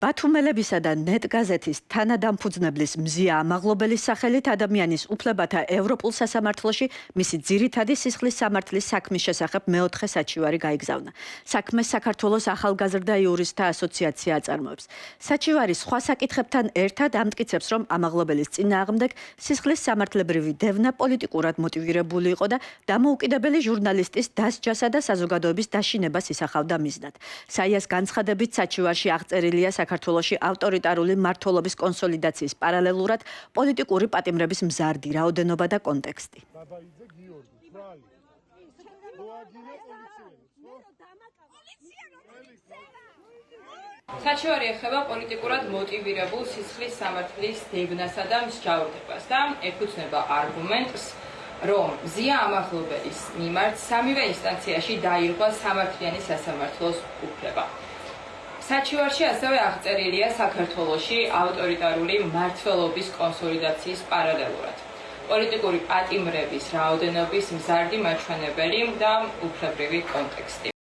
ბათუმელებისა და ნეტგაზეთის თანადამფუძნებლის მზია ამაღლობელის სახელით ადამიანის უფლებათა ევროპულ სასამართლოში მისი ძირითადი სისხლის სამართლის საქმის შესახებ მეოთხე საჩივარი გაიგზავნა. საქმეს საქართველოს ახალგაზრდა იურისტთა ასოციაცია აწარმოებს. საჩივარი სხვა საკითხებთან ერთად ამტკიცებს, რომ ამაღლობელის წინააღმდეგ სისხლის სამართლებრივი დევნა პოლიტიკურად მოტივირებული იყო და დამოუკიდებელი ჟურნალისტის დასჯასა და საზოგადოების დაშინებას ისახავდა მიზნად. საიას განცხადებით საჩივარში აღწერილია საქართველოში ავტორიტარული მმართველობის კონსოლიდაციის პარალელურად პოლიტიკური პატიმრების მზარდი რაოდენობა და კონტექსტი. საჩივარი ეხება პოლიტიკურად მოტივირებულ სისხლის სამართლის დევნასა და მსჯავრდებას და ეფუძნება არგუმენტს, რომ მზია ამაღლობელის მიმართ სამივე ინსტანციაში დაირღვა სამართლიანი სასამართლოს უფლება. საჩივარში ასევე აღწერილია საქართველოში ავტორიტარული მმართველობის კონსოლიდაციის პარალელურად პოლიტიკური პატიმრების რაოდენობის მზარდი მაჩვენებელი და უფლებრივი კონტექსტი.